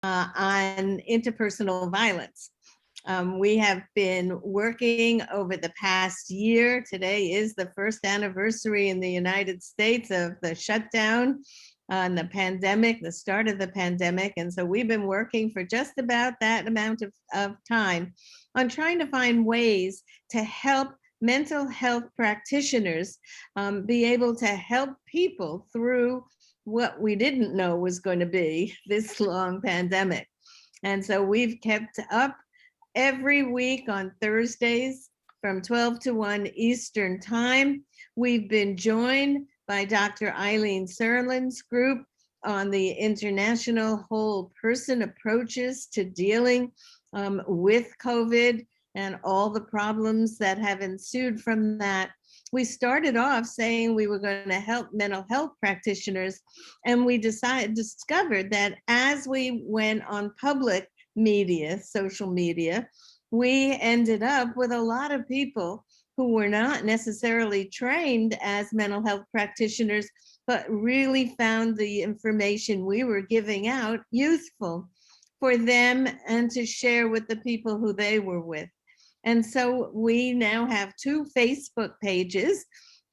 on interpersonal violence. We have been working over the past year. Today is the first anniversary in the United States of the shutdown and the pandemic, the start of the pandemic. And so we've been working for just about that amount of time on trying to find ways to help mental health practitioners be able to help people through what we didn't know was going to be this long pandemic. And so we've kept up every week on Thursdays from 12 to 1 Eastern time. We've been joined by Dr. Eileen Serlin's group on the international whole person approaches to dealing with COVID and all the problems that have ensued from that. We started off saying we were going to help mental health practitioners, and we discovered that as we went on public media, social media, we ended up with a lot of people who were not necessarily trained as mental health practitioners, but really found the information we were giving out useful for them and to share with the people who they were with. And so we now have 2 Facebook pages,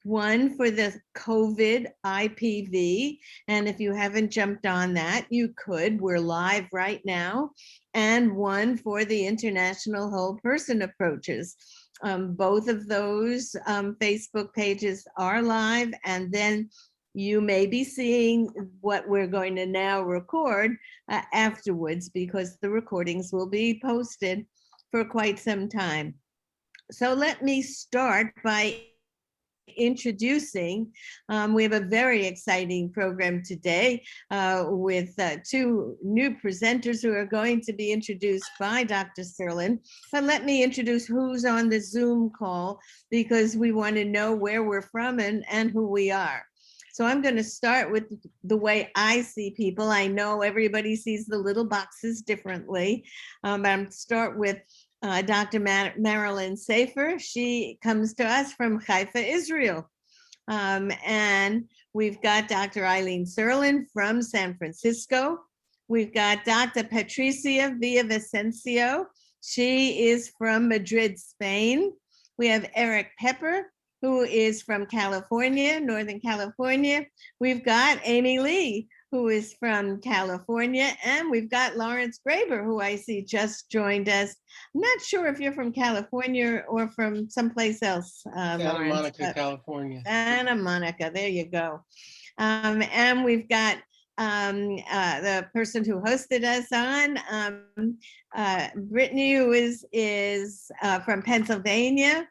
one for the COVID IPV. And if you haven't jumped on that, you could. We're live right now. And one for the international whole person approaches. Both of those Facebook pages are live. And then you may be seeing what we're going to now record afterwards, because the recordings will be posted for quite some time. So let me start by introducing, we have a very exciting program today with 2 new presenters who are going to be introduced by Dr. Serlin. But let me introduce who's on the Zoom call, because we want to know where we're from and who we are. So I'm going to start with the way I see people. I know everybody sees the little boxes differently. I'm start with Dr. Marilyn Safer. She comes to us from Haifa, Israel. And we've got Dr. Eileen Serlin from San Francisco. We've got Dr. Patricia Villavicencio. She is from Madrid, Spain. We have Eric Pepper, who is from California, Northern California. We've got Amy Lee, who is from California, and we've got Lawrence Graber, who I see just joined us. I'm not sure if you're from California or from someplace else, Santa Monica, California. Santa Monica, there you go. And we've got the person who hosted us on, Brittany, who is from Pennsylvania.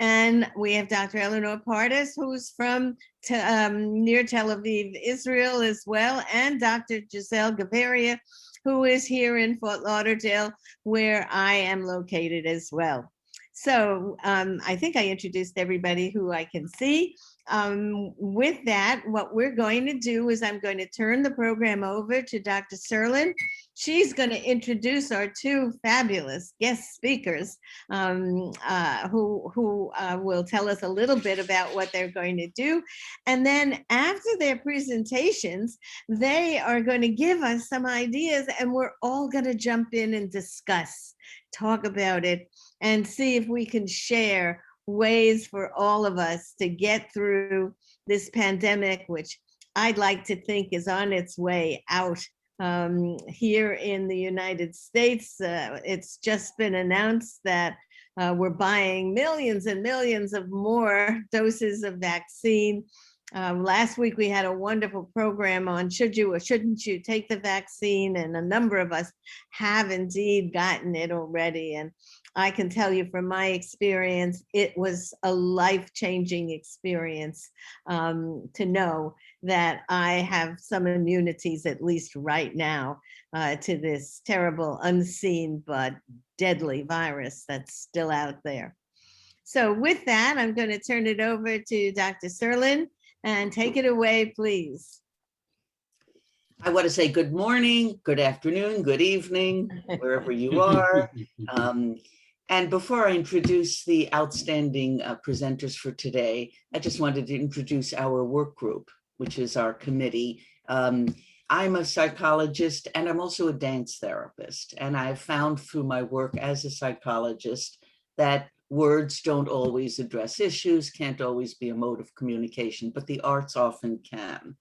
And we have Dr. Eleanor Pardes, who's from near Tel Aviv, Israel as well, and Dr. Giselle Gaviria, who is here in Fort Lauderdale, where I am located as well. So I think I introduced everybody who I can see. With that, what we're going to do is I'm going to turn the program over to Dr. Serlin. She's going to introduce our 2 fabulous guest speakers who will tell us a little bit about what they're going to do. And then after their presentations, they are going to give us some ideas, and we're all going to jump in and discuss, talk about it, and see if we can share ways for all of us to get through this pandemic, which I'd like to think is on its way out. Here in the United States, it's just been announced that we're buying millions and millions of more doses of vaccine. Last week, we had a wonderful program on should you or shouldn't you take the vaccine, and a number of us have indeed gotten it already. And I can tell you from my experience, it was a life-changing experience to know that I have some immunities, at least right now, to this terrible, unseen, but deadly virus that's still out there. So with that, I'm going to turn it over to Dr. Serlin, and take it away, please. I want to say good morning, good afternoon, good evening, wherever you are. And before I introduce the outstanding presenters for today, I just wanted to introduce our work group, which is our committee. I'm a psychologist and I'm also a dance therapist. And I've found through my work as a psychologist that words don't always address issues, can't always be a mode of communication, but the arts often can.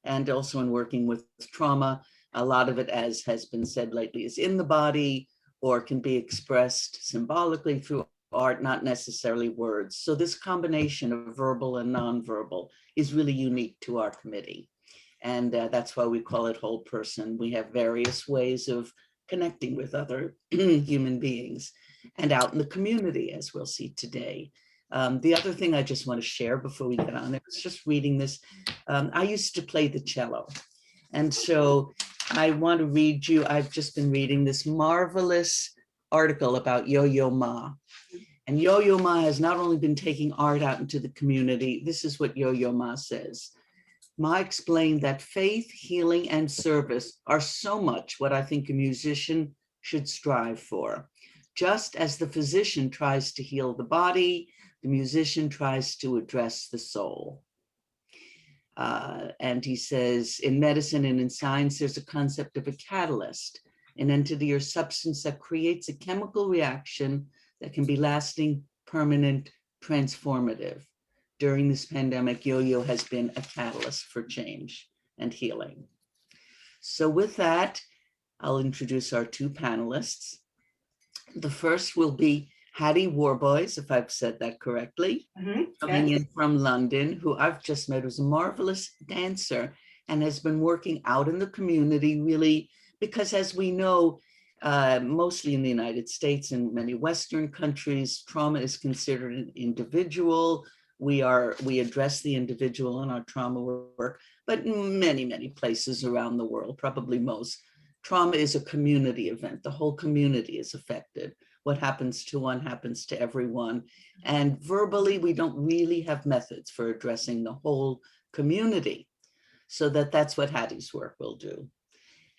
And also in working with trauma, a lot of it, as has been said lately, is in the body or can be expressed symbolically through art, not necessarily words. So this combination of verbal and nonverbal is really unique to our committee. And that's why we call it whole person. We have various ways of connecting with other human beings and out in the community, as we'll see today. The other thing I just want to share before we get on, I was just reading this. I used to play the cello. And so I want to read you, I've just been reading this marvelous article about Yo-Yo Ma. And Yo-Yo Ma has not only been taking art out into the community, this is what Yo-Yo Ma says. Ma explained that faith, healing, and service are so much what I think a musician should strive for. Just as the physician tries to heal the body, the musician tries to address the soul. And he says, in medicine and in science, there's a concept of a catalyst, an entity or substance that creates a chemical reaction that can be lasting, permanent, transformative. During this pandemic, Yo-Yo has been a catalyst for change and healing. So with that, I'll introduce our two panelists. The first will be Hattie Warboys, if I've said that correctly, coming in from London, who I've just met, who's a marvelous dancer and has been working out in the community really, because as we know, mostly in the United States and many Western countries, trauma is considered an individual. We address the individual in our trauma work, but in many, many places around the world, probably most, trauma is a community event. The whole community is affected. What happens to one happens to everyone. And verbally, we don't really have methods for addressing the whole community. So that's what Hattie's work will do.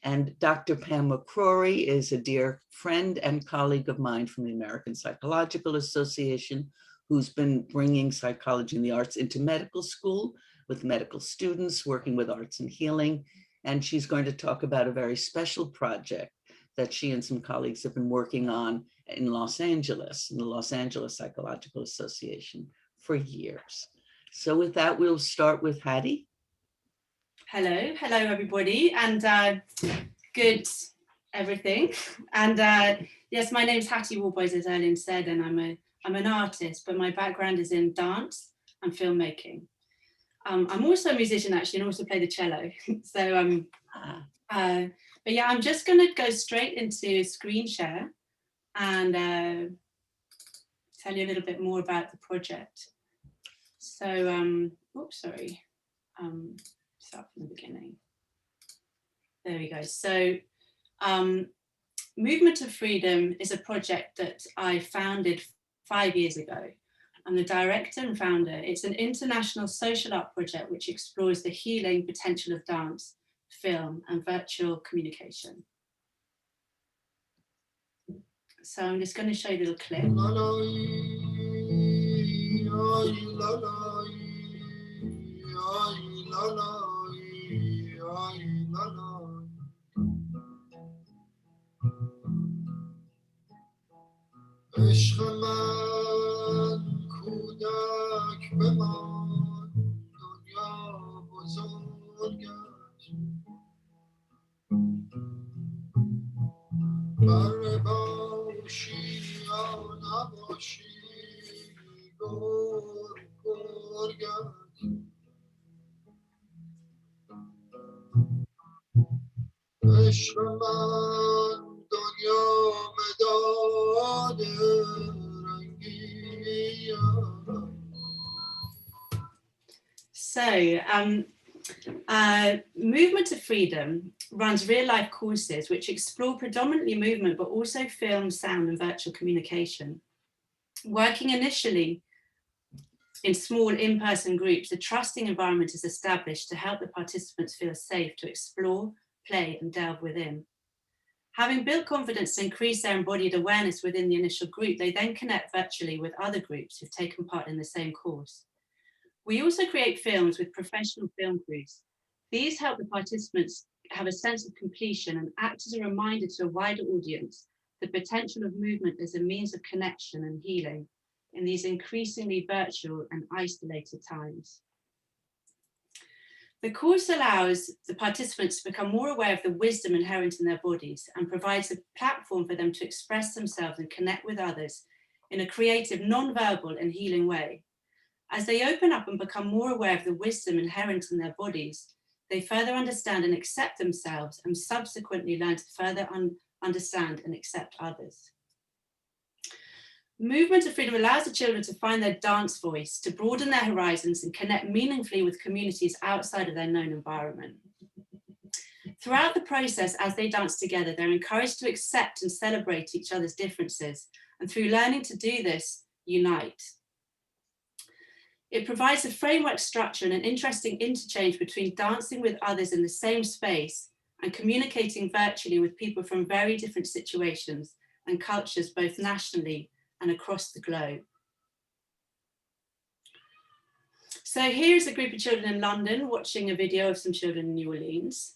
And Dr. Pam McCrory is a dear friend and colleague of mine from the American Psychological Association, who's been bringing psychology and the arts into medical school with medical students, working with arts and healing. And she's going to talk about a very special project that she and some colleagues have been working on in Los Angeles, in the Los Angeles Psychological Association for years. So with that, we'll start with Hattie. Hello everybody, and good everything. And yes, my name's Hattie Warboys, as Ellen said, and I'm an artist, but my background is in dance and filmmaking. I'm also a musician actually, and also play the cello. So but yeah, I'm just going to go straight into screen share and tell you a little bit more about the project. So, oops, sorry. Start from the beginning. There we go. So Movement to Freedom is a project that I founded 5 years ago. I'm the director and founder. It's an international social art project which explores the healing potential of dance, film, and virtual communication. So I'm just going to show you a little clip. عشق من کودک بمان دنیا بزرگت بر باشی یا نباشی گرگت عشق من دنیا مداد رنگی. So, Movement to Freedom runs real-life courses which explore predominantly movement, but also film, sound, and virtual communication. Working initially in small in-person groups, a trusting environment is established to help the participants feel safe to explore, play, and delve within. Having built confidence to increase their embodied awareness within the initial group, they then connect virtually with other groups who've taken part in the same course. We also create films with professional film crews. These help the participants have a sense of completion and act as a reminder to a wider audience the potential of movement as a means of connection and healing in these increasingly virtual and isolated times. The course allows the participants to become more aware of the wisdom inherent in their bodies and provides a platform for them to express themselves and connect with others in a creative, non-verbal and healing way. As they open up and become more aware of the wisdom inherent in their bodies, they further understand and accept themselves and subsequently learn to further understand and accept others. Movement of freedom allows the children to find their dance voice, to broaden their horizons and connect meaningfully with communities outside of their known environment. Throughout the process, as they dance together, they're encouraged to accept and celebrate each other's differences, and through learning to do this, unite. It provides a framework structure and an interesting interchange between dancing with others in the same space and communicating virtually with people from very different situations and cultures, both nationally and across the globe. So here's a group of children in London watching a video of some children in New Orleans.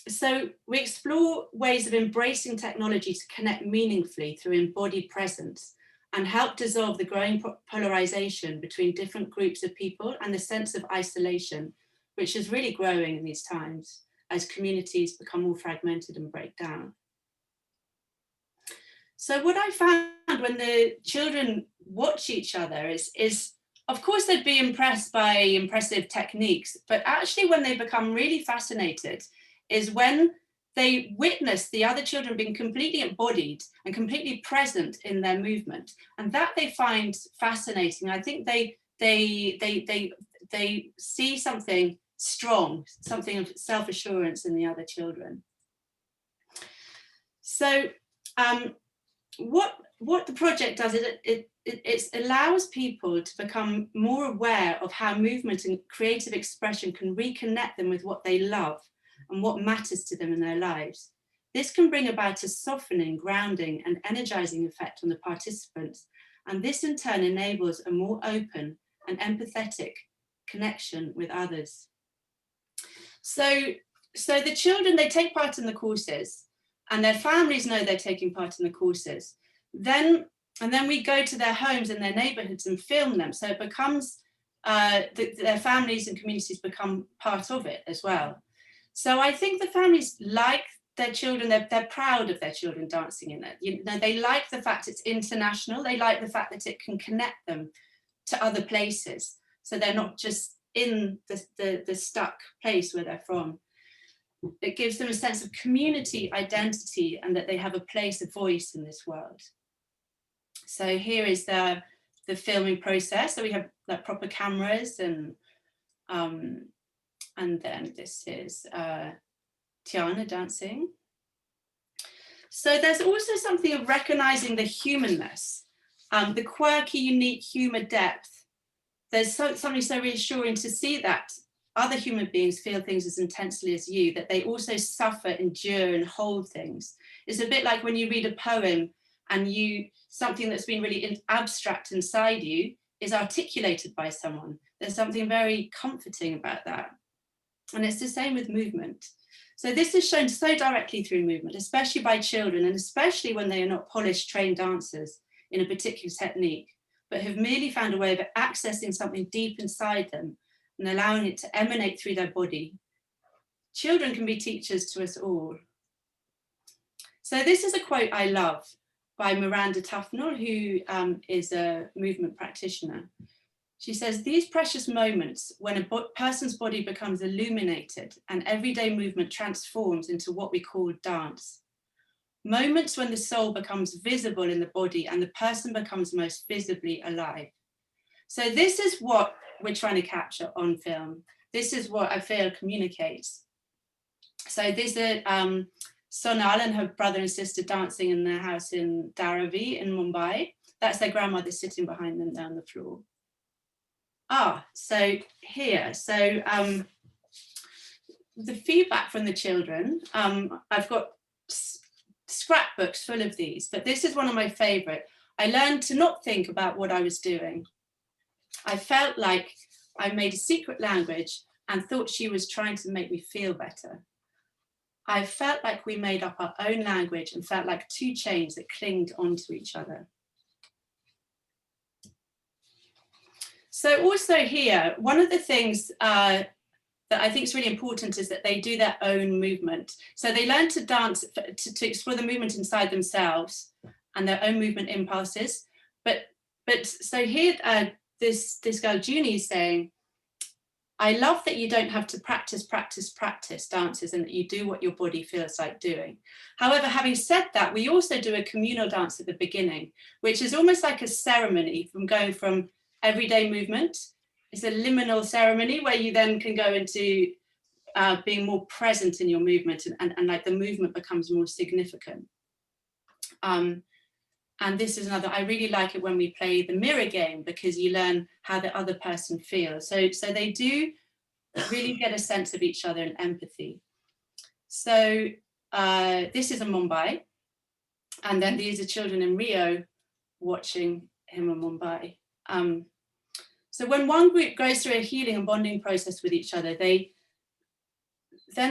So we explore ways of embracing technology to connect meaningfully through embodied presence and help dissolve the growing polarization between different groups of people and the sense of isolation, which is really growing in these times as communities become more fragmented and break down. So what I found when the children watch each other is of course they'd be impressed by impressive techniques, but actually when they become really fascinated is when they witness the other children being completely embodied and completely present in their movement. And that they find fascinating. I think they see something strong, something of self-assurance in the other children. So what the project does is it allows people to become more aware of how movement and creative expression can reconnect them with what they love and what matters to them in their lives. This can bring about a softening, grounding, and energizing effect on the participants, and this in turn enables a more open and empathetic connection with others. So the children, they take part in the courses, and their families know they're taking part in the courses. And then we go to their homes and their neighborhoods and film them. So it becomes, their families and communities become part of it as well. So I think the families like their children, they're proud of their children dancing in it. You know, they like the fact it's international. They like the fact that it can connect them to other places. So they're not just in the stuck place where they're from. It gives them a sense of community identity and that they have a place, a voice in this world. So here is the filming process. So we have like proper cameras and then this is Tiana dancing. So there's also something of recognizing the humanness, the quirky, unique humor depth. There's something so reassuring to see that other human beings feel things as intensely as you, that they also suffer, endure, and hold things. It's a bit like when you read a poem and something that's been really abstract inside you is articulated by someone. There's something very comforting about that. And it's the same with movement. So this is shown so directly through movement, especially by children, and especially when they are not polished, trained dancers in a particular technique, but have merely found a way of accessing something deep inside them and allowing it to emanate through their body. Children can be teachers to us all. So this is a quote I love by Miranda Tufnell, who is a movement practitioner. She says, "These precious moments when a person's body becomes illuminated and everyday movement transforms into what we call dance. Moments when the soul becomes visible in the body and the person becomes most visibly alive." So this is what we're trying to capture on film. This is what I feel communicates. So these are Sonal and her brother and sister dancing in their house in Dharavi in Mumbai. That's their grandmother sitting behind them down the floor. So here, the feedback from the children, I've got scrapbooks full of these, but this is one of my favorite. I learned to not think about what I was doing. I felt like I made a secret language and thought she was trying to make me feel better. I felt like we made up our own language and felt like two chains that clinged onto each other. So also here, one of the things that I think is really important is that they do their own movement. So they learn to dance, to explore the movement inside themselves and their own movement impulses. But so here, this girl, Junie, is saying, I love that you don't have to practice dances and that you do what your body feels like doing. However, having said that, we also do a communal dance at the beginning, which is almost like a ceremony from going from everyday movement. It's a liminal ceremony where you then can go into being more present in your movement and like the movement becomes more significant. And this is another, I really like it when we play the mirror game because you learn how the other person feels. So they do really get a sense of each other and empathy. So this is in Mumbai. And then these are children in Rio watching him in Mumbai. So when one group goes through a healing and bonding process with each other, then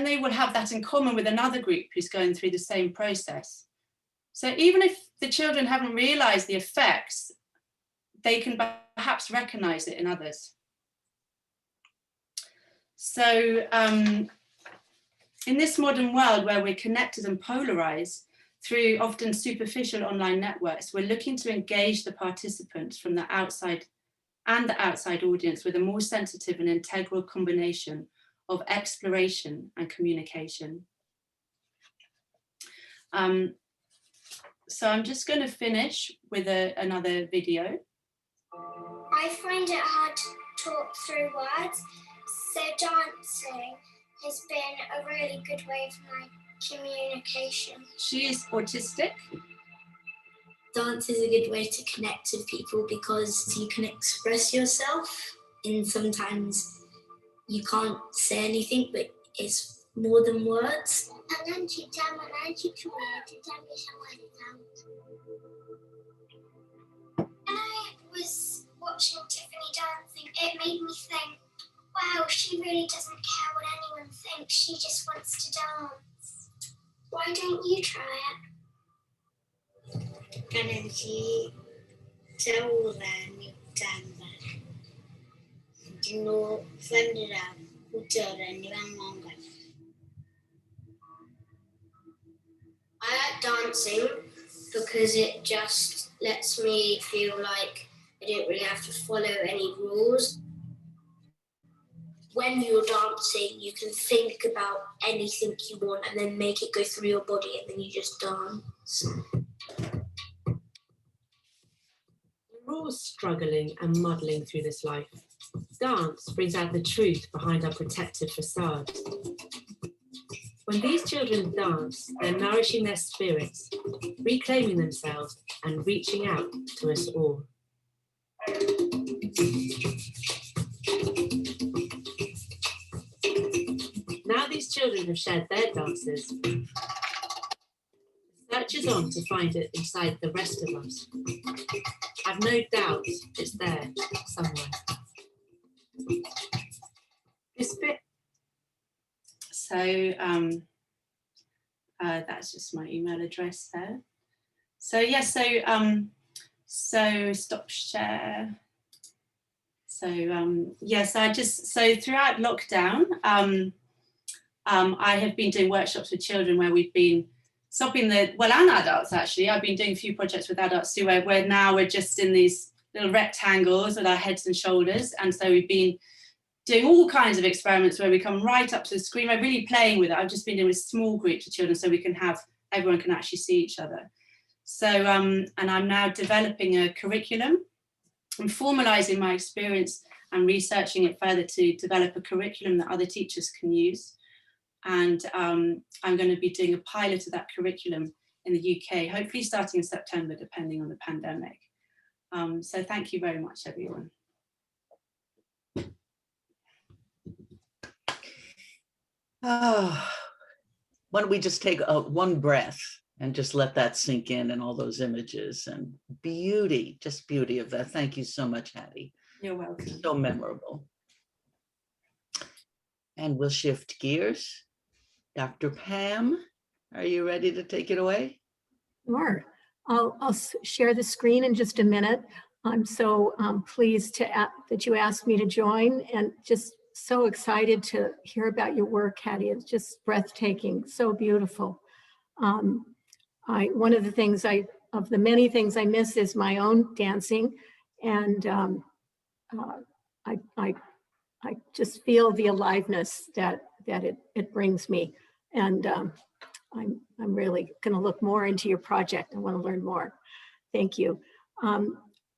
they will have that in common with another group who's going through the same process. So even if the children haven't realized the effects, they can perhaps recognize it in others. So in this modern world where we're connected and polarized through often superficial online networks, we're looking to engage the participants from the outside and the outside audience with a more sensitive and integral combination of exploration and communication. So I'm just going to finish with another video. I find it hard to talk through words, so dancing has been a really good way of my communication. She is autistic. Dance is a good way to connect with people because you can express yourself, and sometimes you can't say anything, but it's more than words. When I was watching Tiffany dancing, it made me think, wow, she really doesn't care what anyone thinks, she just wants to dance. Why don't you try it? I like dancing because it just lets me feel like I don't really have to follow any rules. When you're dancing, you can think about anything you want and then make it go through your body, and then you just dance. We're all struggling and muddling through this life. Dance brings out the truth behind our protective facade. When these children dance, they're nourishing their spirits, reclaiming themselves and reaching out to us all. Now these children have shared their dances. The search is on to find it inside the rest of us. I've no doubt it's there somewhere. This bit. So that's just my email address there. So yes, so stop share. So yes, so throughout lockdown, I have been doing workshops with children where we've been stopping and adults actually. I've been doing a few projects with adults too, where now we're just in these little rectangles with our heads and shoulders. And so we've been doing all kinds of experiments where we come right up to the screen. We're really playing with it. I've just been doing with small groups of children so everyone can actually see each other. So, and I'm now developing a curriculum. I'm formalizing my experience and researching it further to develop a curriculum that other teachers can use. And I'm going to be doing a pilot of that curriculum in the UK, hopefully starting in September, depending on the pandemic. So thank you very much, everyone. Why don't we just take one breath and just let that sink in and all those images and beauty, just beauty of that. Thank you so much, Hattie. You're welcome. So memorable. And we'll shift gears. Dr. Pam, are you ready to take it away? Sure. I'll share the screen in just a minute. I'm so pleased that you asked me to join, and just so excited to hear about your work, Hattie. It's just breathtaking, so beautiful. One of the many things I miss is my own dancing, and I just feel the aliveness that it brings me, and I'm really going to look more into your project. I want to learn more. Thank you.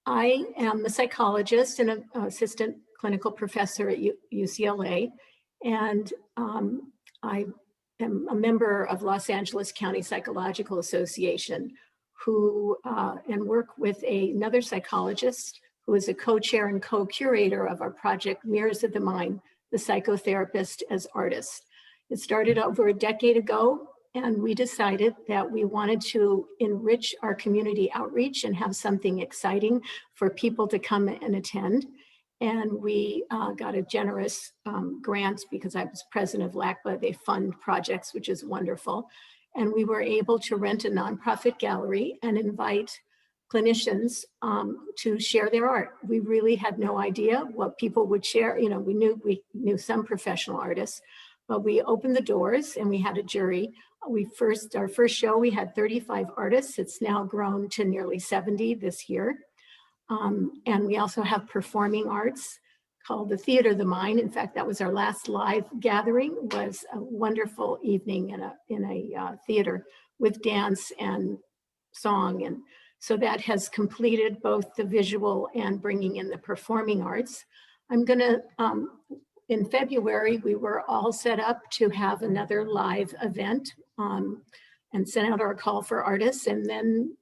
I am a psychologist and an assistant clinical professor at UCLA, and I am a member of Los Angeles County Psychological Association, and work with another psychologist who is a co-chair and co-curator of our project, Mirrors of the Mind, the Psychotherapist as Artist. It started over a decade ago, and we decided that we wanted to enrich our community outreach and have something exciting for people to come and attend. And we got a generous grant because I was president of LACPA. They fund projects, which is wonderful. And we were able to rent a nonprofit gallery and invite clinicians to share their art. We really had no idea what people would share. You know, we knew some professional artists, but we opened the doors and we had a jury. Our first show, we had 35 artists. It's now grown to nearly 70 this year. And we also have performing arts called the Theater of the Mind. In fact, that was our last live gathering, was a wonderful evening in a theater with dance and song. And so that has completed both the visual and bringing in the performing arts. I'm gonna, in February, we were all set up to have another live event and sent out our call for artists, and then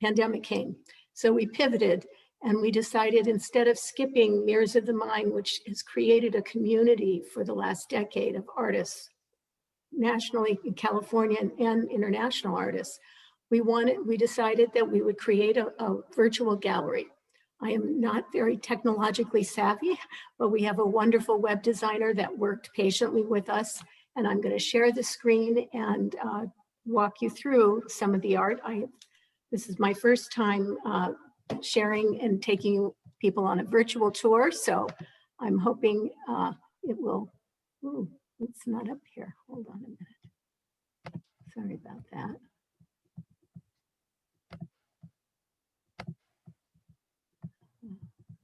pandemic came. So we pivoted and we decided, instead of skipping Mirrors of the Mind, which has created a community for the last decade of artists, nationally in California and international artists, we decided that we would create a virtual gallery. I am not very technologically savvy, but we have a wonderful web designer that worked patiently with us. And I'm going to share the screen and walk you through some of the art. This is my first time sharing and taking people on a virtual tour. So I'm hoping it will, it's not up here. Hold on a minute. Sorry about that.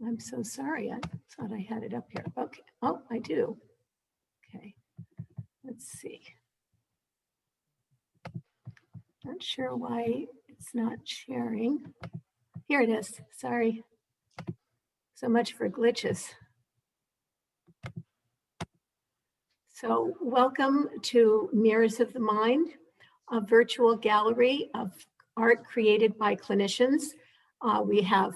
I'm so sorry. I thought I had it up here. Okay. Oh, I do. Okay. Let's see. Not sure why it's not sharing. Here it is. Sorry. So much for glitches. So welcome to Mirrors of the Mind, a virtual gallery of art created by clinicians. We have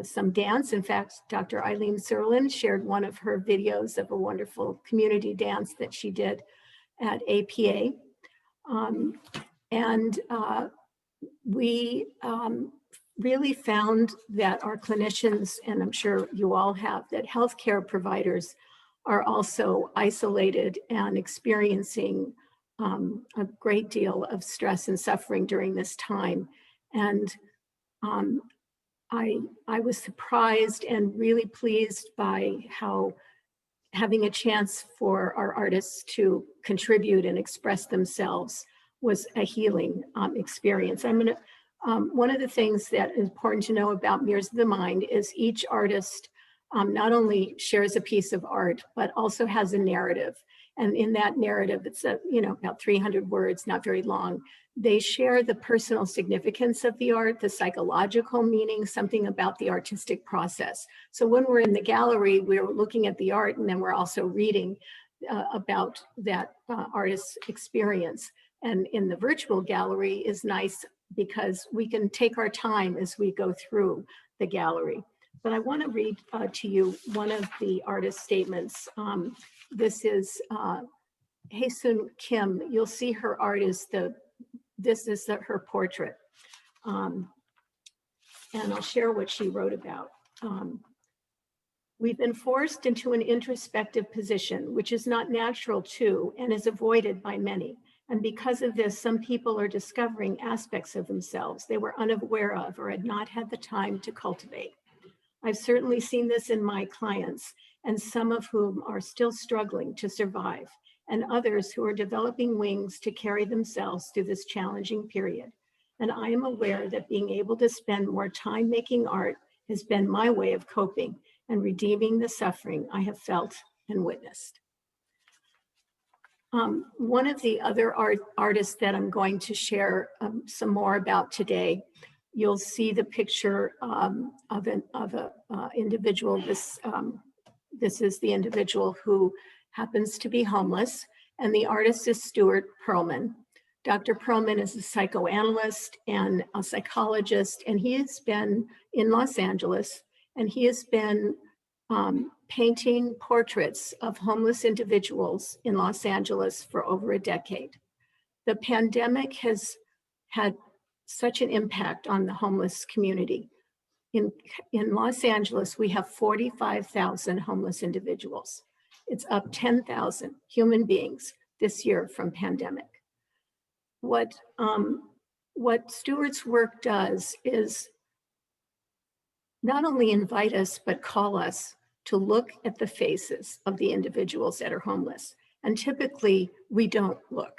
some dance. In fact, Dr. Eileen Serlin shared one of her videos of a wonderful community dance that she did at APA. We really found that our clinicians, and I'm sure you all have, that healthcare providers are also isolated and experiencing a great deal of stress and suffering during this time. And I was surprised and really pleased by how having a chance for our artists to contribute and express themselves was a healing experience. One of the things that is important to know about Mirrors of the Mind is each artist not only shares a piece of art, but also has a narrative. And in that narrative, it's about 300 words, not very long. They share the personal significance of the art, the psychological meaning, something about the artistic process. So when we're in the gallery, we're looking at the art, and then we're also reading about that artist's experience. And in the virtual gallery is nice because we can take our time as we go through the gallery. But I want to read to you one of the artist statements. This is Hae-Sun Kim. You'll see her art is her portrait. And I'll share what she wrote about. We've been forced into an introspective position, which is not natural to and is avoided by many. And because of this, some people are discovering aspects of themselves they were unaware of or had not had the time to cultivate. I've certainly seen this in my clients, and some of whom are still struggling to survive, and others who are developing wings to carry themselves through this challenging period. And I am aware that being able to spend more time making art has been my way of coping and redeeming the suffering I have felt and witnessed. One of the other artists that I'm going to share some more about today, you'll see the picture of an individual. This is the individual who happens to be homeless, and the artist is Stuart Perlman. Dr. Perlman is a psychoanalyst and a psychologist, and he has been in Los Angeles, and he has been painting portraits of homeless individuals in Los Angeles for over a decade. The pandemic has had such an impact on the homeless community. In Los Angeles, we have 45,000 homeless individuals. It's up 10,000 human beings this year from pandemic. What Stuart's work does is not only invite us, but call us to look at the faces of the individuals that are homeless. And typically we don't look.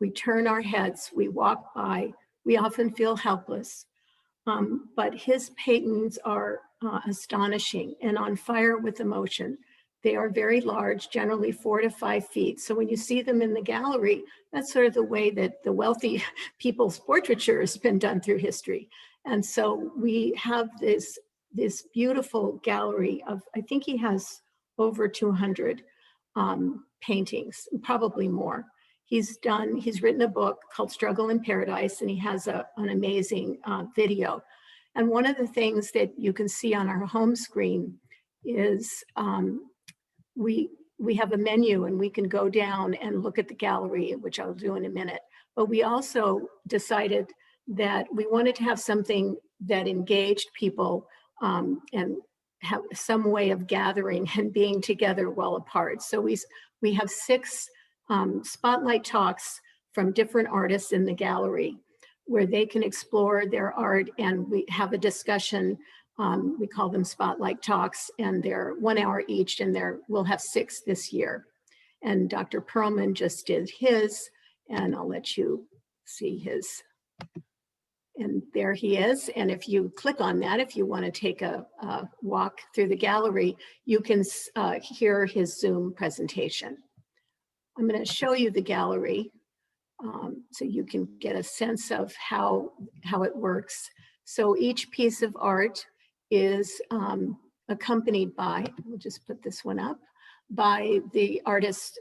We turn our heads, we walk by, we often feel helpless. But his paintings are astonishing and on fire with emotion. They are very large, generally 4 to 5 feet. So when you see them in the gallery, that's sort of the way that the wealthy people's portraiture has been done through history. And so we have this beautiful gallery of, I think he has over 200 paintings, probably more. He's written a book called Struggle in Paradise, and he has an amazing video. And one of the things that you can see on our home screen is we have a menu, and we can go down and look at the gallery, which I'll do in a minute. But we also decided that we wanted to have something that engaged people and have some way of gathering and being together while apart. So we have 6 spotlight talks from different artists in the gallery where they can explore their art, and we have a discussion. We call them spotlight talks, and they're 1 hour each, and we'll have 6 this year. And Dr. Perlman just did his, and I'll let you see his. And there he is. And if you click on that, if you want to take a walk through the gallery, you can hear his Zoom presentation. I'm going to show you the gallery so you can get a sense of how it works. So each piece of art is accompanied by, we'll just put this one up, by the artist,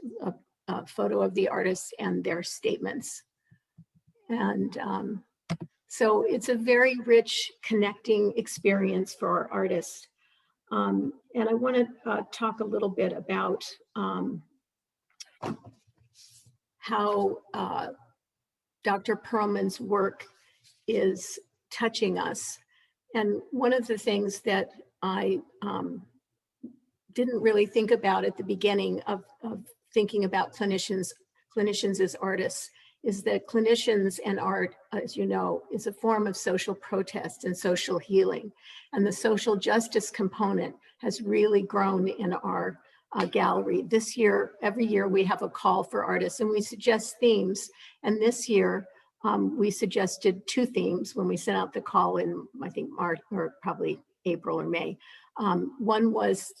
a photo of the artist and their statements. And so it's a very rich connecting experience for our artists. And I want to talk a little bit about how Dr. Perlman's work is touching us. And one of the things that I didn't really think about at the beginning of thinking about clinicians as artists is that clinicians and art, as you know, is a form of social protest and social healing. And the social justice component has really grown in our gallery. This year, every year we have a call for artists and we suggest themes. And this year we suggested 2 themes when we sent out the call in, I think, March or probably April or May. One was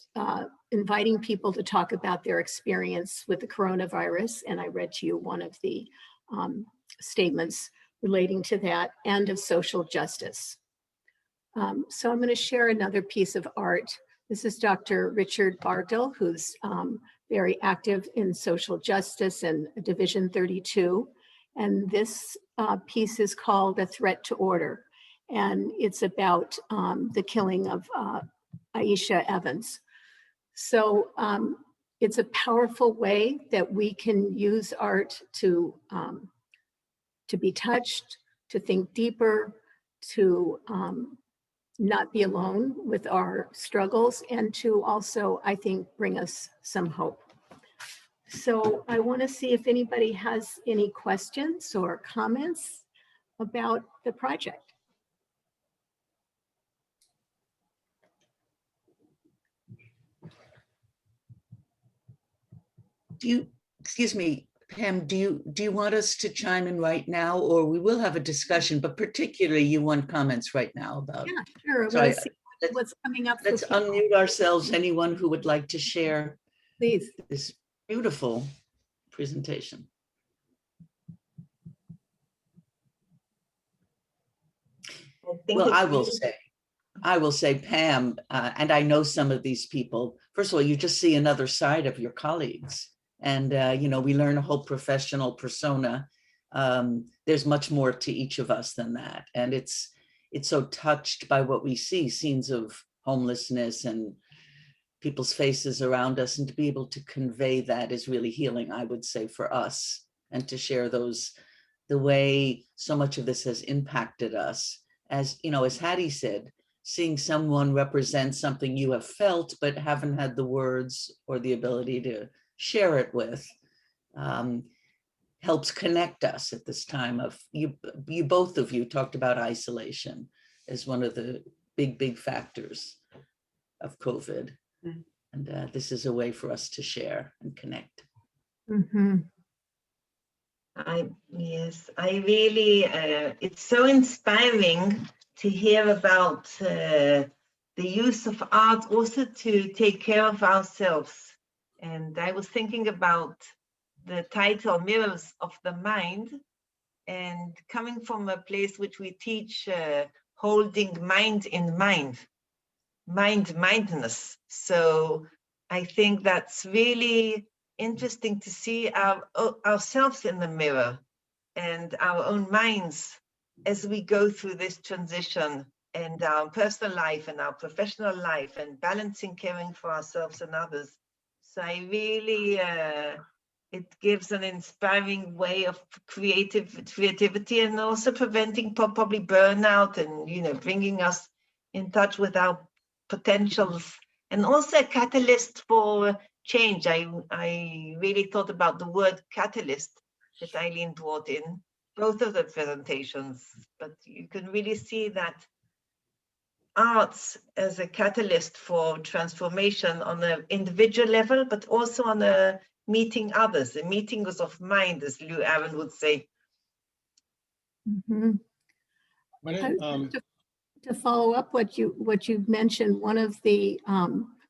inviting people to talk about their experience with the coronavirus. And I read to you one of the statements relating to that, and of social justice. So I'm going to share another piece of art. This is Dr. Richard Bartle, who's very active in social justice and Division 32. And this piece is called A Threat to Order. And it's about the killing of Aisha Evans. So it's a powerful way that we can use art to be touched, to think deeper, to not be alone with our struggles, and to also, I think, bring us some hope. So I want to see if anybody has any questions or comments about the project. Excuse me, Pam, do you want us to chime in right now, or we will have a discussion, but particularly you want comments right now about? Yeah, sure. I So want to see what's coming up. Let's unmute ourselves. Anyone who would like to share Please. this beautiful presentation. Well, I will say, Pam, and I know some of these people. First of all, you just see another side of your colleagues. And, you know, we learn a whole professional persona. There's much more to each of us than that. And it's so touched by what we see, scenes of homelessness and people's faces around us. And to be able to convey that is really healing, I would say, for us. And to share those, the way so much of this has impacted us. As, you know, as Hattie said, seeing someone represent something you have felt, but haven't had the words or the ability to share it with, helps connect us at this time of, both of you talked about isolation as one of the big factors of COVID. Mm-hmm. And this is a way for us to share and connect. Mm-hmm. Yes, I really, it's so inspiring to hear about the use of art also to take care of ourselves. And I was thinking about the title Mirrors of the Mind, and coming from a place which we teach holding mind in mind, mindness. So I think that's really interesting to see ourselves in the mirror and our own minds as we go through this transition, and our personal life and our professional life, and balancing caring for ourselves and others. So I really, it gives an inspiring way of creativity, and also preventing probably burnout, and, you know, bringing us in touch with our potentials, and also a catalyst for change. I really thought about the word catalyst that Eileen brought in both of the presentations, but you can really see that arts as a catalyst for transformation on an individual level, but also on a meeting others, the meetings of mind, as Lou Aaron would say. Mm-hmm. To follow up what you mentioned, one of the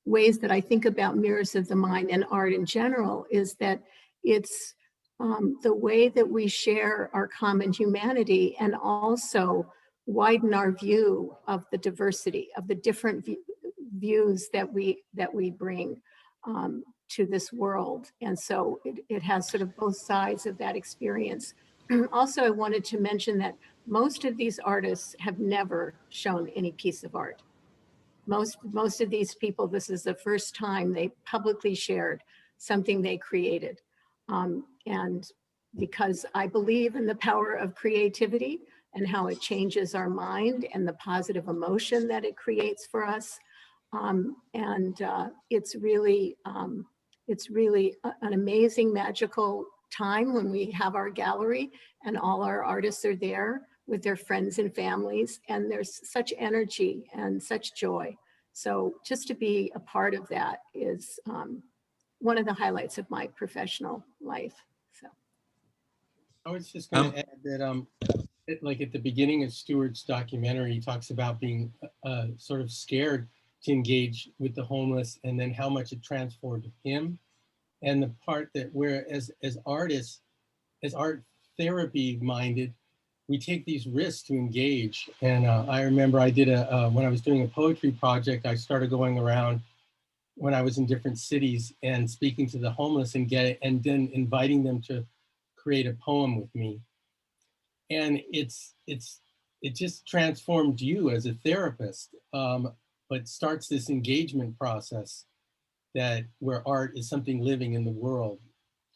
ways that I think about mirrors of the mind and art in general is that it's the way that we share our common humanity, and also widen our view of the diversity of the different views that we bring to this world. And so it has sort of both sides of that experience. Also, I wanted to mention that most of these artists have never shown any piece of art. Most of these people, this is the first time they publicly shared something they created. And because I believe in the power of creativity and how it changes our mind and the positive emotion that it creates for us. It's really an amazing, magical time when we have our gallery and all our artists are there with their friends and families, and there's such energy and such joy. So just to be a part of that is one of the highlights of my professional life. So I was just going to add that like at the beginning of Stewart's documentary, he talks about being sort of scared to engage with the homeless, and then how much it transformed him. And the part that we're as artists, as art therapy minded, we take these risks to engage. And I remember I did when I was doing a poetry project, I started going around when I was in different cities and speaking to the homeless and then inviting them to create a poem with me. And it just transformed you as a therapist, but starts this engagement process where art is something living in the world,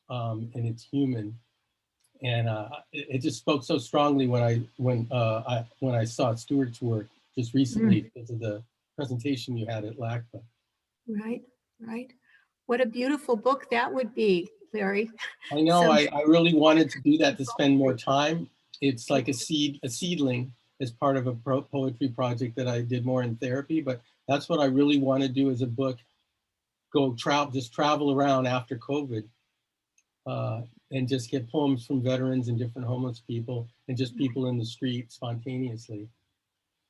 and it's human. And it just spoke so strongly when I saw Stewart's work. just recently because of the presentation you had at LACPA. Right, right. What a beautiful book that would be, Larry. I know, So- I really wanted to do that, to spend more time. It's like a seedling as part of a poetry project that I did more in therapy, but that's what I really want to do as a book. Just travel around after COVID and just get poems from veterans and different homeless people and just people in the street spontaneously.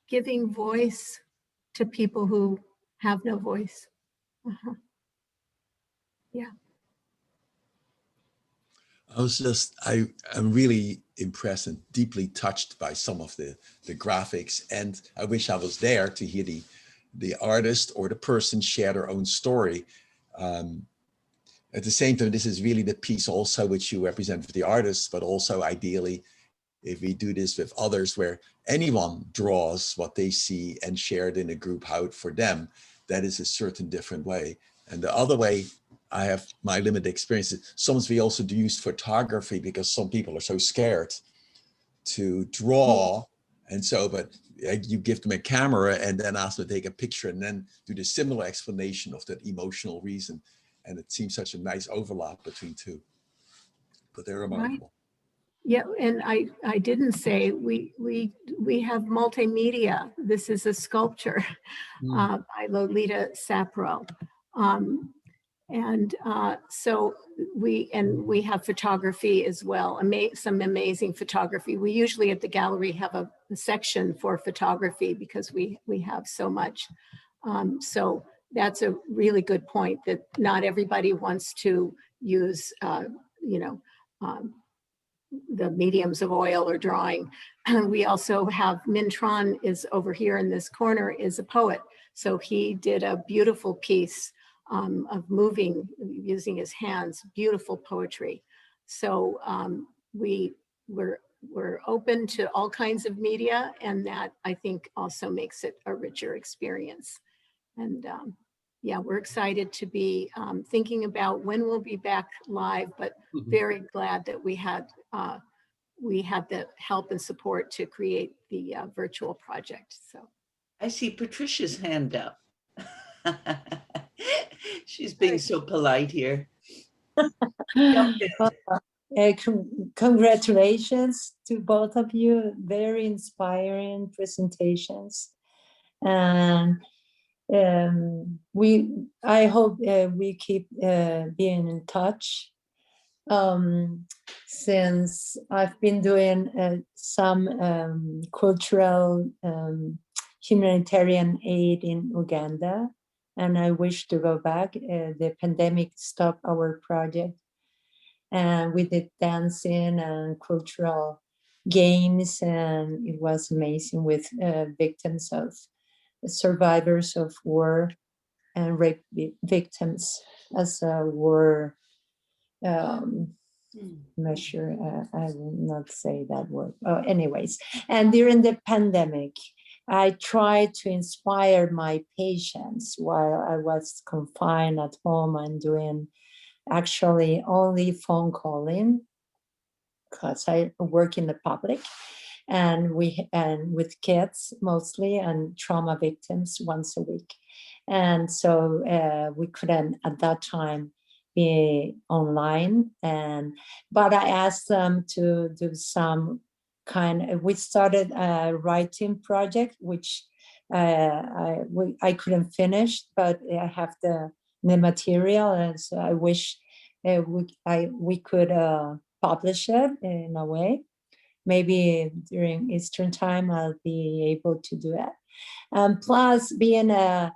Giving voice to people who have no voice. Yeah. I'm really impressed and deeply touched by some of the graphics, and I wish I was there to hear the artist or the person share their own story. At the same time, this is really the piece also which you represent for the artists, but also ideally, if we do this with others where anyone draws what they see and share it in a group, how it for them, that is a certain different way. And the other way, I have my limited experiences. Sometimes we also do use photography because some people are so scared to draw. And so, but you give them a camera and then ask them to take a picture and then do the similar explanation of that emotional reason. And it seems such a nice overlap between two, but they're remarkable. Yeah, and I didn't say we have multimedia. This is a sculpture by Lolita Sapro, and so we have photography as well. Some amazing photography. We usually at the gallery have a section for photography because we have so much. So that's a really good point that not everybody wants to use, the mediums of oil or drawing. We also have Mintron is over here in this corner, is a poet. So he did a beautiful piece of moving using his hands, beautiful poetry. So we're open to all kinds of media, and that I think also makes it a richer experience. And yeah, we're excited to be thinking about when we'll be back live, but very glad that we had the help and support to create the virtual project. So I see Patricia's hand up. She's being so polite here. Congratulations to both of you. Very inspiring presentations. And I hope we keep being in touch. Since I've been doing some cultural humanitarian aid in Uganda, and I wish to go back. The pandemic stopped our project, and we did dancing and cultural games, and it was amazing with victims of survivors of war and rape victims as a war measure. I will not say that word. Anyways, and during the pandemic, I tried to inspire my patients while I was confined at home and doing actually only phone calling because I work in the public, and with kids mostly and trauma victims once a week. And so we couldn't at that time be online, but I asked them to do some we started a writing project, which I couldn't finish, but I have the material, and so I wish we could publish it in a way. Maybe during Eastern time, I'll be able to do it. Plus, being a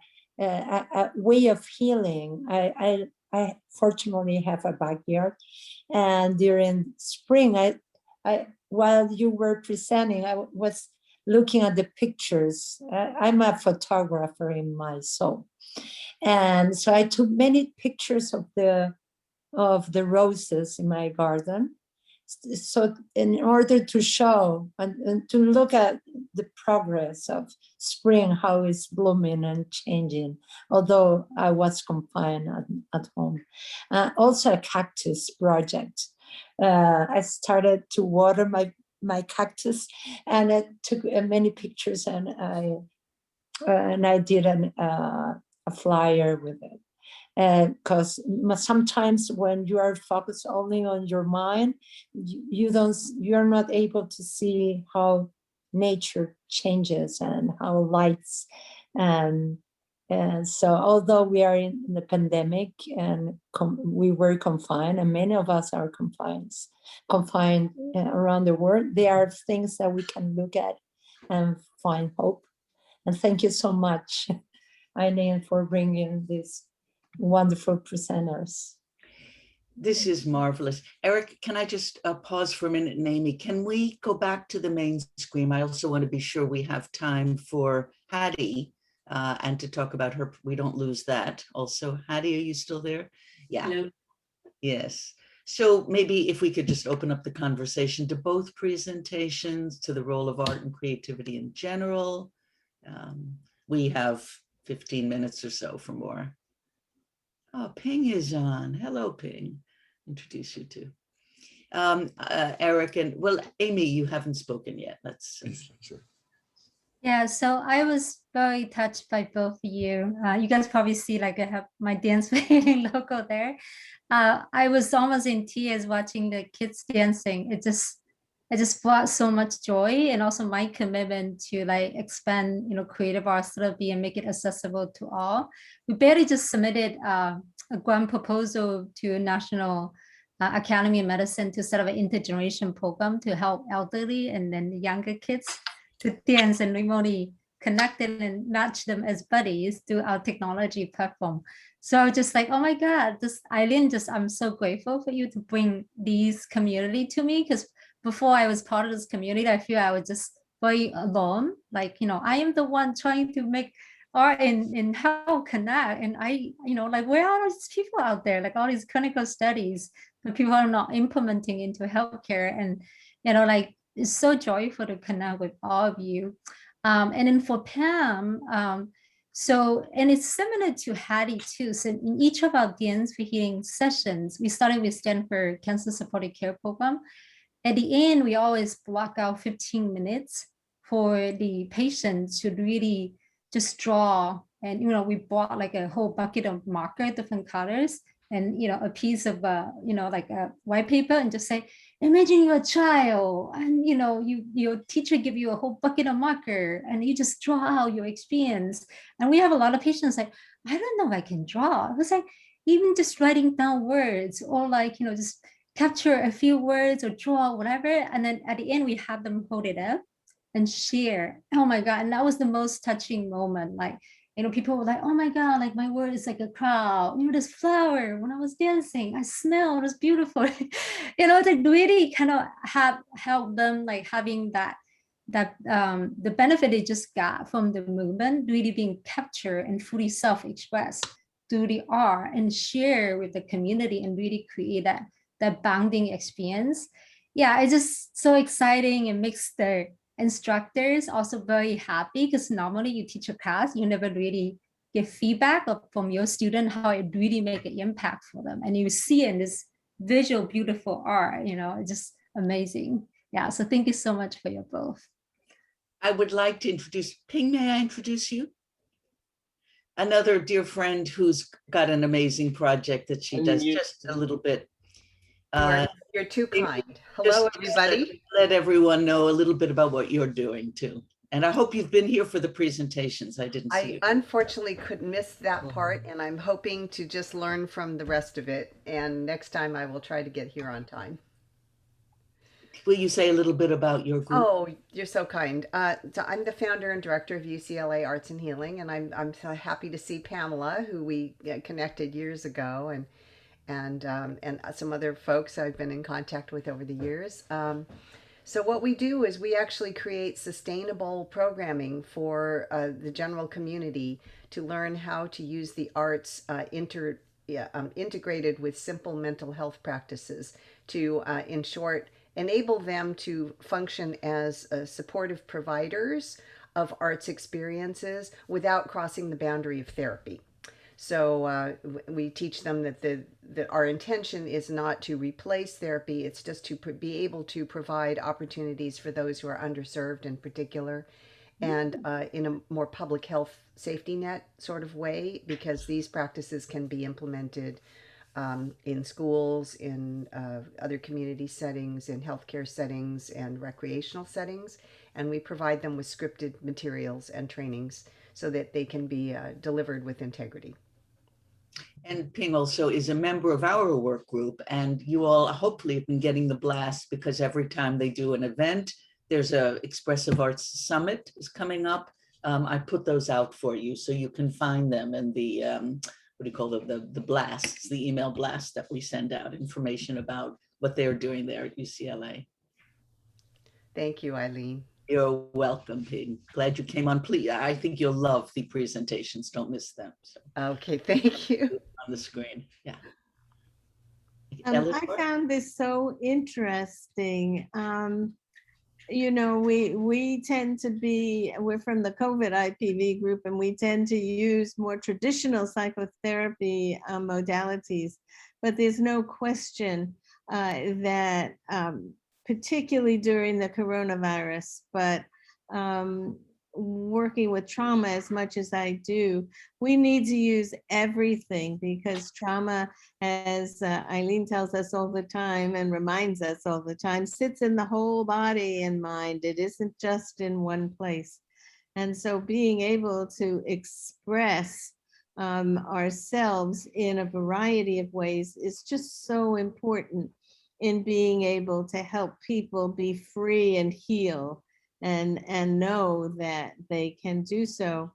way of healing, I fortunately have a backyard, and during spring, while you were presenting, I was looking at the pictures. I'm a photographer in my soul, and so I took many pictures of the roses in my garden. So in order to show and to look at the progress of spring, how it's blooming and changing, although I was confined at home. Also a cactus project. I started to water my cactus, and I took many pictures, and I and I did a flyer with it. Because sometimes when you are focused only on your mind, you're not able to see how nature changes and how lights. And so although we are in the pandemic and we were confined, and many of us are confined around the world, there are things that we can look at and find hope. And thank you so much, Eileen, for bringing these wonderful presenters. This is marvelous. Eric, can I just pause for a minute? And Amy, can we go back to the main screen? I also want to be sure we have time for Hattie and to talk about her. We don't lose that. Also, Hattie, are you still there? Yeah. Hello. Yes. So maybe if we could just open up the conversation to both presentations, to the role of art and creativity in general. We have 15 minutes or so for more. Oh, Ping is on. Hello, Ping. Introduce you to Eric and, well, Amy, you haven't spoken yet. Let's Sure. Yeah, so I was very touched by both of you. You guys probably see like I have my dance feeling logo there. I was almost in tears watching the kids dancing. It just brought so much joy, and also my commitment to like expand, creative arts therapy and make it accessible to all. We barely just submitted a grant proposal to National Academy of Medicine to set up an intergeneration program to help elderly and then the younger kids to dance and remotely connected and nudge them as buddies through our technology platform. So just like, oh my God, this Eileen, I'm so grateful for you to bring these community to me, because before I was part of this community, I feel I was just very alone. Like, I am the one trying to make art and how connect. And like, where are these people out there? Like all these clinical studies, but people are not implementing into healthcare. And, like, it's so joyful to connect with all of you. And then for Pam, and it's similar to Hattie too. So in each of our dance for healing sessions, we started with Stanford Cancer Supported Care Program. At the end, we always block out 15 minutes for the patients to really just draw. And, we bought like a whole bucket of marker, different colors, and, a piece of, like a white paper, and just say, imagine you're a child and, your teacher give you a whole bucket of marker and you just draw out your experience. And we have a lot of patients like, I don't know if I can draw. It was like, even just writing down words or like, just capture a few words or draw whatever. And then at the end, we have them hold it up and share. Oh my God. And that was the most touching moment. Like, people were like, oh my God, like my word is like a crowd. This flower, when I was dancing, I smelled, it was beautiful. Like really kind of have helped them like having that the benefit they just got from the movement really being captured and fully self-expressed through the art and share with the community and really create that bonding experience. Yeah, it's just so exciting. It makes the instructors also very happy, because normally you teach a class, you never really get feedback from your student how it really make an impact for them, and you see in this visual beautiful art, it's just amazing. Yeah, so thank you so much for your both. I would like to introduce Ping. May I introduce you? Another dear friend who's got an amazing project that she does just a little bit. You're too kind. Hello, everybody. Let everyone know a little bit about what you're doing too. And I hope you've been here for the presentations. I didn't see you. I unfortunately couldn't miss that part, and I'm hoping to just learn from the rest of it. And next time I will try to get here on time. Will you say a little bit about your group? Oh, you're so kind. So I'm the founder and director of UCLA Arts and Healing, and I'm so happy to see Pamela, who we connected years ago, and some other folks I've been in contact with over the years. So what we do is we actually create sustainable programming for the general community to learn how to use the arts integrated with simple mental health practices to, in short, enable them to function as supportive providers of arts experiences without crossing the boundary of therapy. So we teach them that our intention is not to replace therapy, it's just to be able to provide opportunities for those who are underserved in particular. and in a more public health safety net sort of way, because these practices can be implemented in schools, in other community settings, in healthcare settings, and recreational settings. And we provide them with scripted materials and trainings so that they can be delivered with integrity. And Ping also is a member of our work group, and you all hopefully have been getting the blast, because every time they do an event, there's a Expressive Arts Summit is coming up. I put those out for you so you can find them in the, what do you call the blasts, the email blast that we send out, information about what they're doing there at UCLA. Thank you, Eileen. You're welcome, Ping. Glad you came on. Please, I think you'll love the presentations. Don't miss them. So. Okay, thank you. On the screen, yeah. I found this so interesting. You know, we tend to be, we're from the COVID IPV group, and we tend to use more traditional psychotherapy modalities, but there's no question that particularly during the coronavirus, but working with trauma as much as I do, we need to use everything, because trauma, as Eileen tells us all the time and reminds us all the time, sits in the whole body and mind. It isn't just in one place. And so being able to express ourselves in a variety of ways is just so important in being able to help people be free and heal and know that they can do so.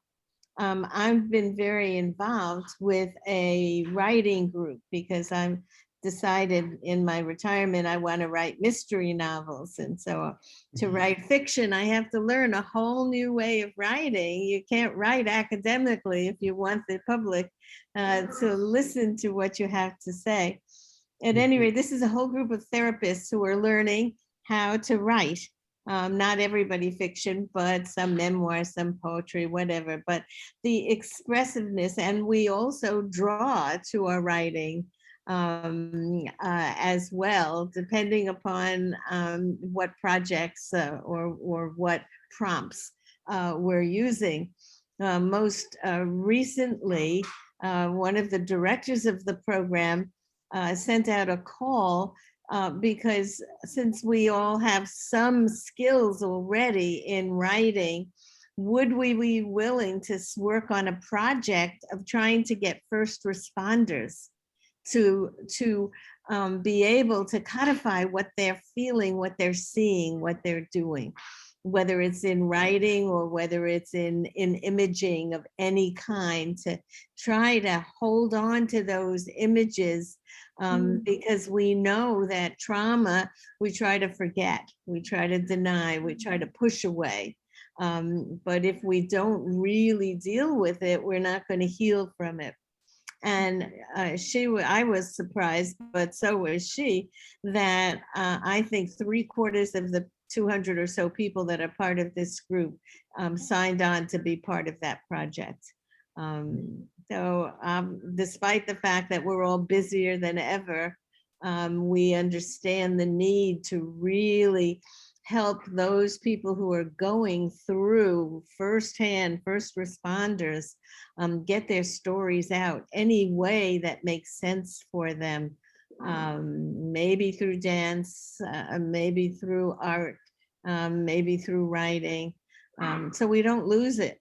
I've been very involved with a writing group, because I'm decided in my retirement I want to write mystery novels. And so to write fiction, I have to learn a whole new way of writing. You can't write academically if you want the public to listen to what you have to say. At any rate, this is a whole group of therapists who are learning how to write. Not everybody fiction, but some memoirs, some poetry, whatever, but the expressiveness. And we also draw to our writing as well, depending upon what projects or what prompts we're using. Most recently, one of the directors of the program sent out a call because since we all have some skills already in writing, would we be willing to work on a project of trying to get first responders to be able to codify what they're feeling, what they're seeing, what they're doing, whether it's in writing or whether it's in imaging of any kind, to try to hold on to those images. Because we know that trauma, we try to forget, we try to deny, we try to push away. But if we don't really deal with it, we're not going to heal from it. And I was surprised, but so was she, that I think 3/4 of the 200 or so people that are part of this group signed on to be part of that project. So despite the fact that we're all busier than ever, we understand the need to really help those people who are going through firsthand, first responders, get their stories out any way that makes sense for them. Maybe through dance, maybe through art, maybe through writing, so we don't lose it.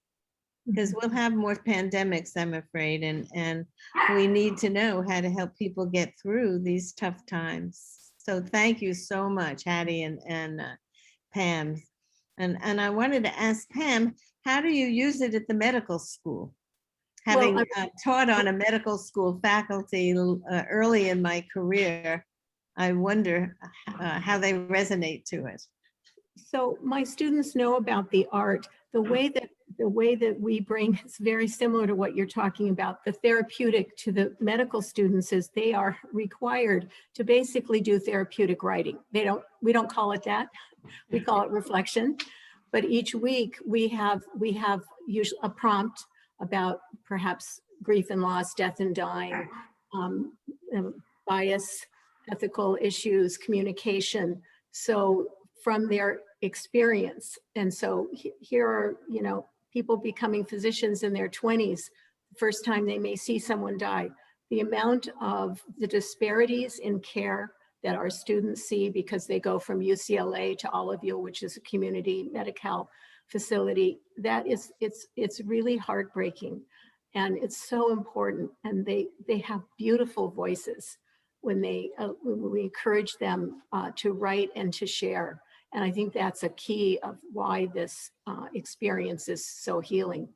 Because we'll have more pandemics, I'm afraid, and we need to know how to help people get through these tough times. So thank you so much, Hattie and Pam. And I wanted to ask Pam, how do you use it at the medical school? Having taught on a medical school faculty early in my career, I wonder how they resonate to it. So my students know about the art. The way that we bring is very similar to what you're talking about. The therapeutic to the medical students is they are required to basically do therapeutic writing. We don't call it that. We call it reflection. But each week we have usually a prompt about perhaps grief and loss, death and dying, bias, ethical issues, communication. So from their experience. And so here are, you know, people becoming physicians in their 20s, the first time they may see someone die. The amount of the disparities in care that our students see because they go from UCLA to Oliveville, which is a community medical facility, that is, it's really heartbreaking. And it's so important. And they have beautiful voices when we encourage them to write and to share. And I think that's a key of why this experience is so healing.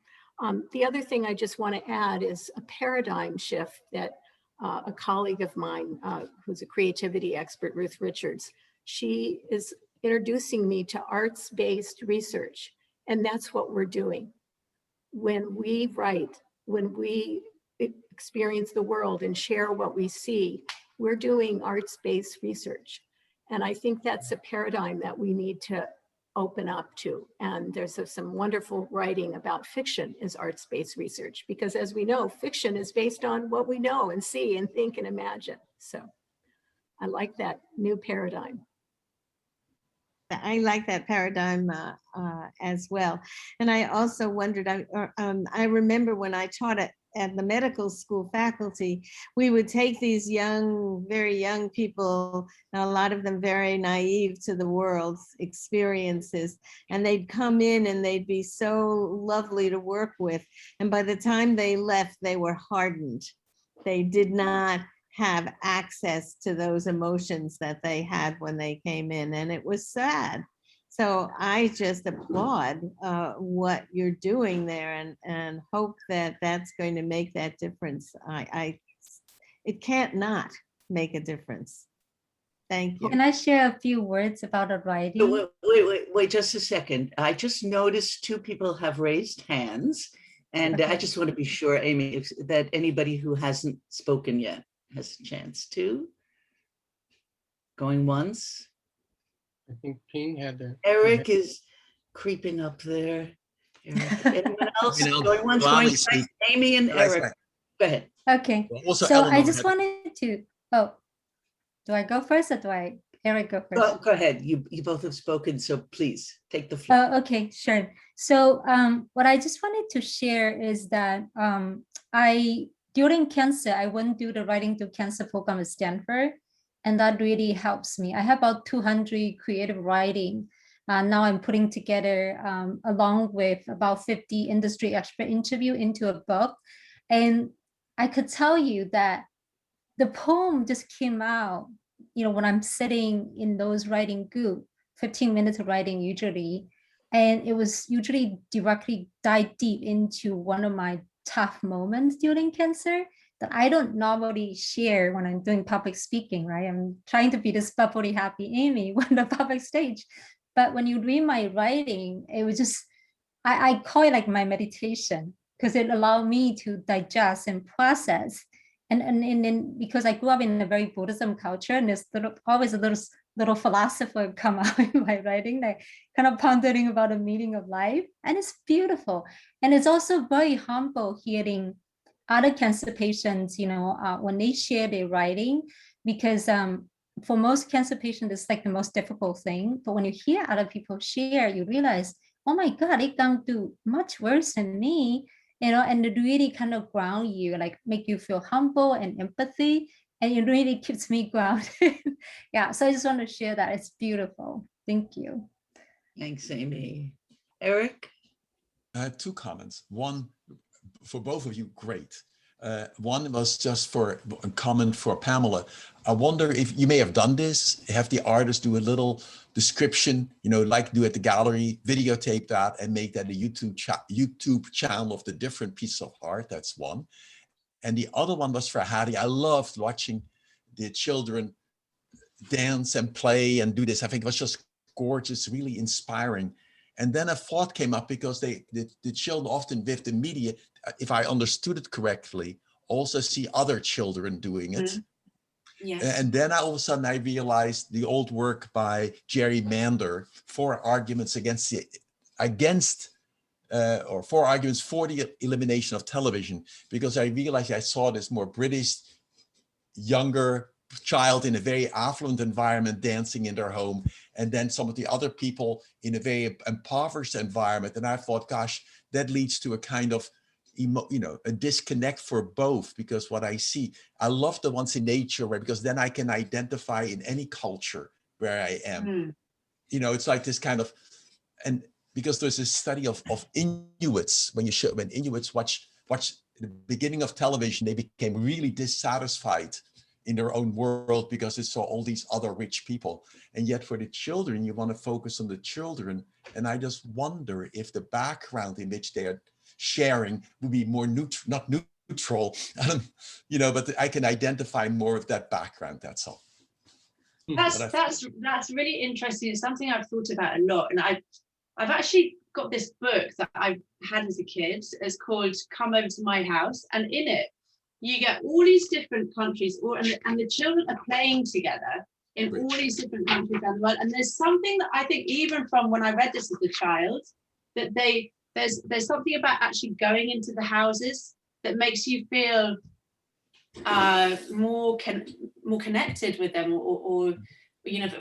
The other thing I just want to add is a paradigm shift that a colleague of mine, who's a creativity expert, Ruth Richards, she is introducing me to arts-based research. And that's what we're doing. When we write, when we experience the world and share what we see, we're doing arts-based research. And I think that's a paradigm that we need to open up to. And there's some wonderful writing about fiction as arts-based research, because as we know, fiction is based on what we know and see and think and imagine. So I like that new paradigm. I like that paradigm as well. And I also wondered, I remember when I taught at the medical school faculty, we would take these young, very young people, a lot of them very naive to the world's experiences, and they'd come in and they'd be so lovely to work with. And by the time they left, they were hardened. They did not have access to those emotions that they had when they came in, and it was sad. So I just applaud what you're doing there, and hope that that's going to make that difference. It can't not make a difference. Thank you. Can I share a few words about the writing? Wait just a second. I just noticed two people have raised hands, and Okay. I just want to be sure, Amy, that anybody who hasn't spoken yet has a chance to. Going once. I think Ping had their. Eric is creeping up there. Eric. Anyone else? You know, Going once, gladly going speak. twice. Amy and Gladly Eric. speak. Go ahead. Okay. Also, So I Eleanor just had- wanted to, oh, do I go first or do Eric go first? Go ahead. You both have spoken, so please take the floor. Okay, sure. So what I just wanted to share is that during cancer, I went through the Writing to Cancer program at Stanford, and that really helps me. I have about 200 creative writing. Now I'm putting together, along with about 50 industry expert interview into a book. And I could tell you that the poem just came out, you know, when I'm sitting in those writing group, 15 minutes of writing usually, and it was usually directly dive deep into one of my tough moments during cancer that I don't normally share when I'm doing public speaking, right? I'm trying to be this bubbly, happy Amy on the public stage. But when you read my writing, it was just, I call it like my meditation, because it allowed me to digest and process. And because I grew up in a very Buddhism culture, and there's always a little philosopher come out in my writing, like kind of pondering about the meaning of life. And it's beautiful. And it's also very humble hearing other cancer patients, you know, when they share their writing, because for most cancer patients, it's like the most difficult thing. But when you hear other people share, you realize, oh my God, it gone through much worse than me, you know, and it really kind of ground you, like make you feel humble and empathy. And it really keeps me grounded. Yeah, so I just want to share that. It's beautiful. Thank you. Thanks, Amy. Eric? I have two comments. One, for both of you, great. One was just for a comment for Pamela. I wonder if you may have done this, have the artist do a little description, you know, like do at the gallery, videotape that and make that a YouTube channel of the different pieces of art. That's one. And the other one was for Hattie. I loved watching the children dance and play and do this. I think it was just gorgeous, really inspiring. And then a thought came up because the children often with the media, if I understood it correctly, also see other children doing it. Yes. And then all of a sudden I realized the old work by Jerry Mander, four arguments for the elimination of television, because I realized I saw this more British, younger child in a very affluent environment dancing in their home, and then some of the other people in a very impoverished environment. And I thought, gosh, that leads to a kind of, a disconnect for both, because what I see, I love the ones in nature, right? Because then I can identify in any culture where I am. It's like this kind of, and because there's this study of Inuits, when Inuits watch the beginning of television, they became really dissatisfied in their own world because they saw all these other rich people. And yet for the children, you want to focus on the children. And I just wonder if the background in which they are sharing would be more neutral, not neutral, but I can identify more of that background, that's all. That's really interesting. It's something I've thought about a lot. And I've actually got this book that I had as a kid. It's called Come Over to My House. And in it, you get all these different countries, and the children are playing together in all these different countries around the world. And there's something that I think, even from when I read this as a child, that there's something about actually going into the houses that makes you feel more connected with them, or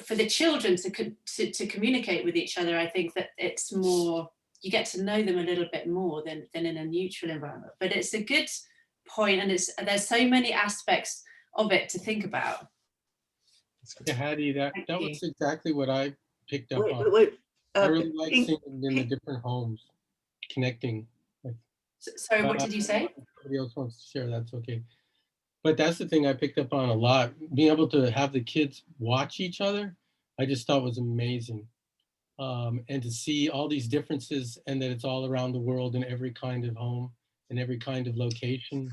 for the children to communicate with each other. I think that it's more, you get to know them a little bit more than in a neutral environment. But it's a good point, and there's so many aspects of it to think about. Yeah, Hattie, that was exactly what I picked up on. I really like seeing in the different homes, connecting. Sorry, what did you say? If somebody else wants to share, that's okay. But that's the thing I picked up on a lot. Being able to have the kids watch each other, I just thought was amazing. And to see all these differences, and that it's all around the world in every kind of home and every kind of location.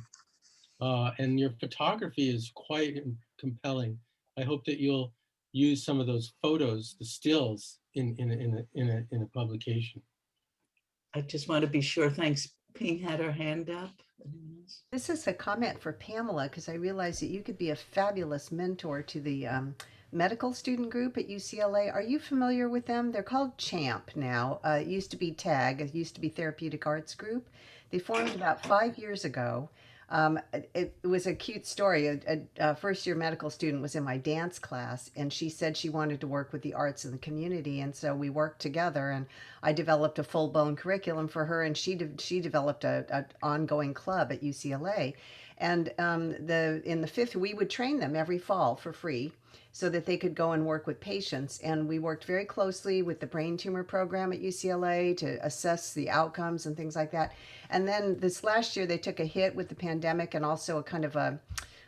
And your photography is quite compelling. I hope that you'll use some of those photos, the stills, in a publication. I just want to be sure. Thanks. Ping had her hand up. This is a comment for Pamela, because I realize that you could be a fabulous mentor to the medical student group at UCLA. Are you familiar with them? They're called CHAMP now. It used to be TAG. It used to be Therapeutic Arts Group. They formed about 5 years ago. It was a cute story. A first-year medical student was in my dance class, and she said she wanted to work with the arts in the community, and so we worked together, and I developed a full-blown curriculum for her, and she developed an ongoing club at UCLA. And in the fifth, we would train them every fall for free, so that they could go and work with patients. And we worked very closely with the brain tumor program at UCLA to assess the outcomes and things like that. And then this last year, they took a hit with the pandemic, and also a kind of an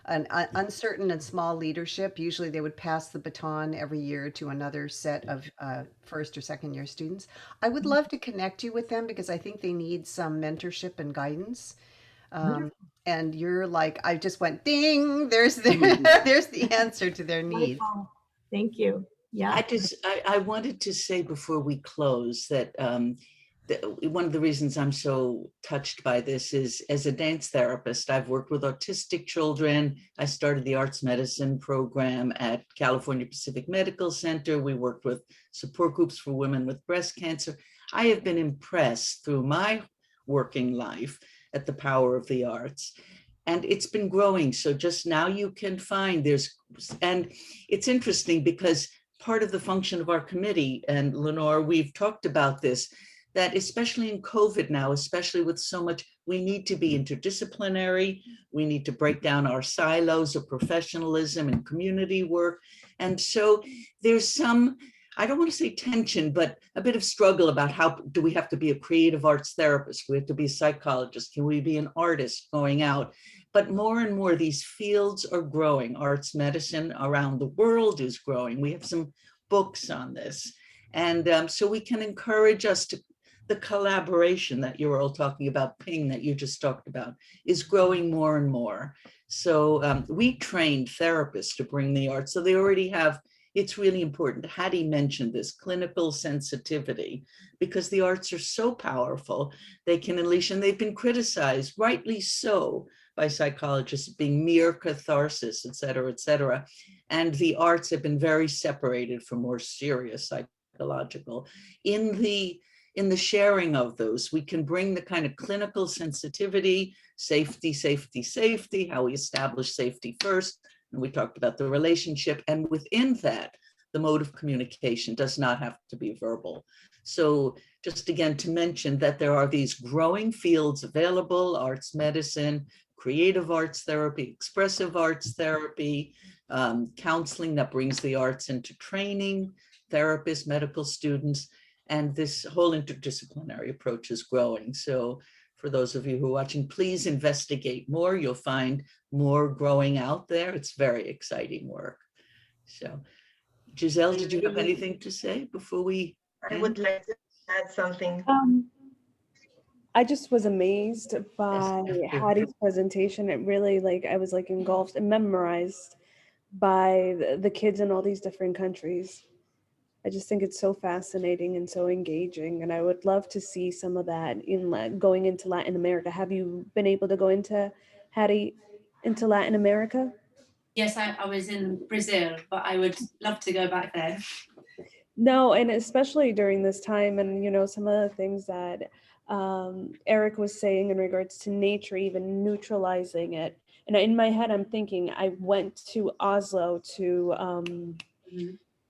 uncertain and small leadership. Usually they would pass the baton every year to another set of first or second year students. I would love to connect you with them, because I think they need some mentorship and guidance. And you're like, I just went ding, there's the answer to their needs. Thank you. Yeah. I wanted to say before we close that one of the reasons I'm so touched by this is, as a dance therapist, I've worked with autistic children. I started the arts medicine program at California Pacific Medical Center. We worked with support groups for women with breast cancer. I have been impressed through my working life at the power of the arts. And it's been growing. So just now you can find and it's interesting because part of the function of our committee, and Lenore, we've talked about this, that especially in COVID now, especially with so much, we need to be interdisciplinary. We need to break down our silos of professionalism and community work. And so there's some, I don't want to say tension, but a bit of struggle about how do we have to be a creative arts therapist? Do we have to be a psychologist? Can we be an artist going out? But more and more these fields are growing. Arts medicine around the world is growing. We have some books on this. And so we can encourage us to, the collaboration that you're all talking about, Ping, that you just talked about, is growing more and more. So we trained therapists to bring the arts. So they already have, it's really important. Hattie mentioned this, clinical sensitivity, because the arts are so powerful. They can unleash, and they've been criticized, rightly so, by psychologists being mere catharsis, et cetera, et cetera. And the arts have been very separated from more serious psychological. In the sharing of those, we can bring the kind of clinical sensitivity, safety, safety, safety, how we establish safety first, And we talked about the relationship, and within that, the mode of communication does not have to be verbal. So just again to mention that there are these growing fields available: arts medicine, creative arts therapy, expressive arts therapy, counseling that brings the arts into training, therapists, medical students, and this whole interdisciplinary approach is growing. So for those of you who are watching, please investigate more. You'll find more growing out there. It's very exciting work. So Giselle, did you have anything to say before we I end? would like to add something. I just was amazed by Hattie's presentation. It really, like, I was like engulfed and memorized by the kids in all these different countries. I just think it's so fascinating and so engaging, and I would love to see some of that in going into Latin America. Have you been able to go into, Hattie, into Latin America? Yes, I was in Brazil, but I would love to go back there. No, and especially during this time, and you know, some of the things that Eric was saying in regards to nature, even neutralizing it. And in my head, I'm thinking I went to Oslo to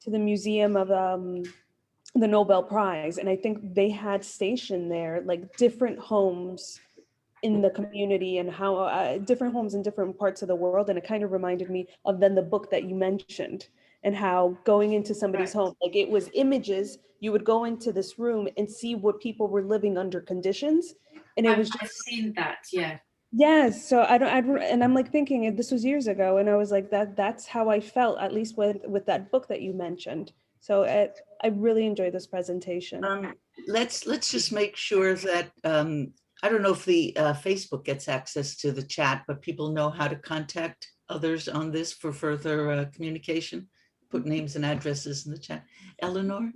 the Museum of the Nobel Prize, and I think they had stationed there like different homes in the community, and how different homes in different parts of the world. And it kind of reminded me of then the book that you mentioned, and how going into somebody's home, like it was images, you would go into this room and see what people were living under conditions. And it was I've seen that, yeah. Yes, so and I'm like thinking this was years ago, and I was like that's how I felt, at least with that book that you mentioned. So I really enjoyed this presentation. Let's just make sure that I don't know if the Facebook gets access to the chat, but people know how to contact others on this for further communication. Put names and addresses in the chat. Eleanor?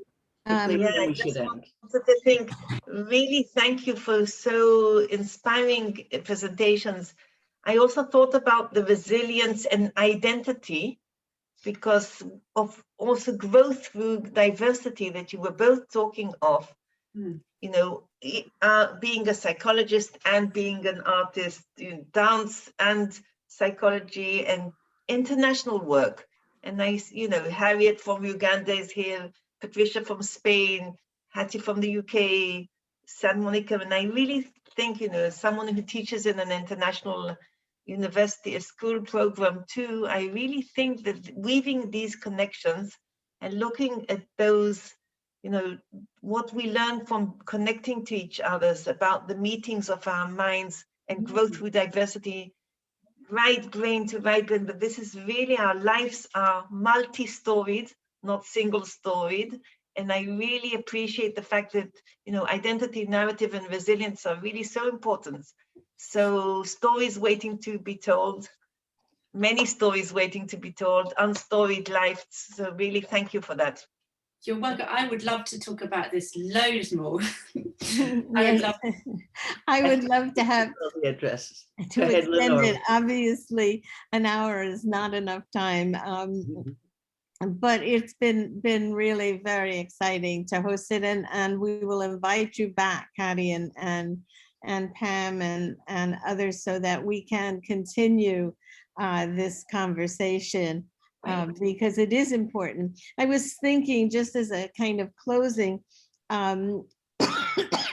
Yeah, I just wanted to think, really thank you for so inspiring presentations. I also thought about the resilience and identity, because of also growth through diversity that you were both talking of. You know, being a psychologist and being an artist, dance and psychology and international work. And you know, Harriet from Uganda is here, Patricia from Spain, Hattie from the UK, San Monica. And I really think, you know, as someone who teaches in an international university, a school program too, I really think that weaving these connections and looking at those, you know, what we learn from connecting to each other about the meetings of our minds and growth through diversity, right brain to right brain, but this is really, our lives are multi-storied, not single-storied. And I really appreciate the fact that, you know, identity, narrative, and resilience are really so important. So stories waiting to be told, many stories waiting to be told, unstoried lives. So really thank you for that. You're welcome. I would love to talk about this loads more. I would love to have the addresses. to extend it. Obviously, an hour is not enough time. But it's been really very exciting to host it, and we will invite you back, Hattie and Pam and others, so that we can continue this conversation. Because it is important. I was thinking, just as a kind of closing,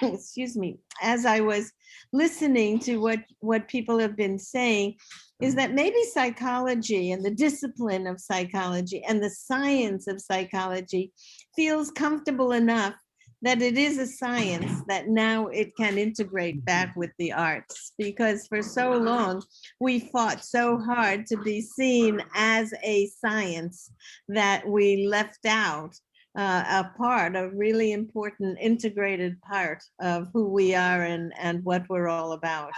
excuse me, as I was listening to what people have been saying, is that maybe psychology and the discipline of psychology and the science of psychology feels comfortable enough that it is a science that now it can integrate back with the arts, because for so long we fought so hard to be seen as a science that we left out a part, a really important integrated part of who we are and what we're all about.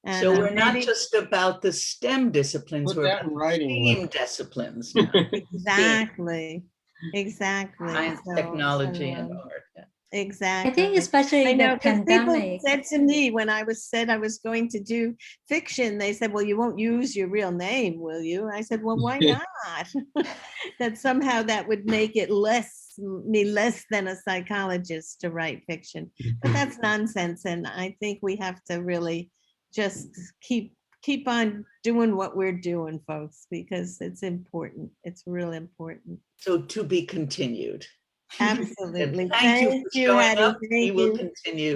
And so we're not just about the STEM disciplines, we're about STEAM disciplines. Exactly. Science, technology, and art. Yeah. Exactly. I think especially I know, the 'cause people pandemic. said to me when I was going to do fiction, they said, well, you won't use your real name, will you? I said, well, why not? That somehow that would make it me less than a psychologist to write fiction. But that's nonsense. And I think we have to really just keep keep on doing what we're doing, folks, because it's important. It's really important. So to be continued. Absolutely. And thank you for showing Hattie. up. We Thank will you. continue.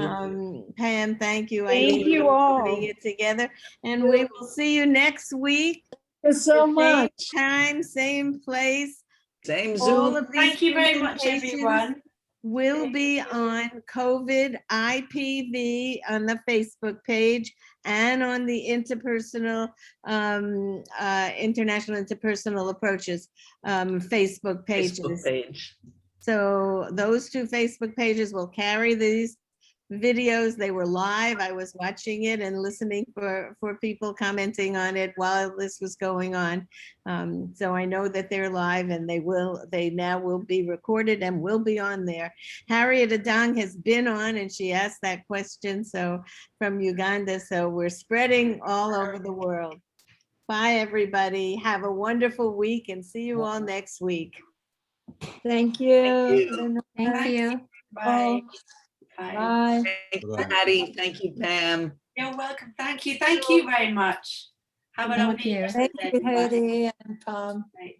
Pam, thank you. Thank Eileen, you for all. putting it together. And we will see you next week. Thank you so Same much. time, same place. Same All Zoom. of these Thank you very much, presentations everyone. will be on COVID IPV on the Facebook page and on the international interpersonal approaches Facebook pages. Facebook page. So those two Facebook pages will carry these videos. They were live. I was watching it and listening for people commenting on it while this was going on. So I know that they're live, and they now will be recorded and will be on there. Harriet Adang has been on, and she asked that question from Uganda. So we're spreading all over the world. Bye, everybody. Have a wonderful week, and see you all next week. Thank you. Thank you. Bye. Bye. Thank you, Hattie. Thank you, Pam. You're welcome. Thank you. Thank you very much. Have a Thank lovely you. rest of Thank the day, you, everybody. Heidi and Tom. Right.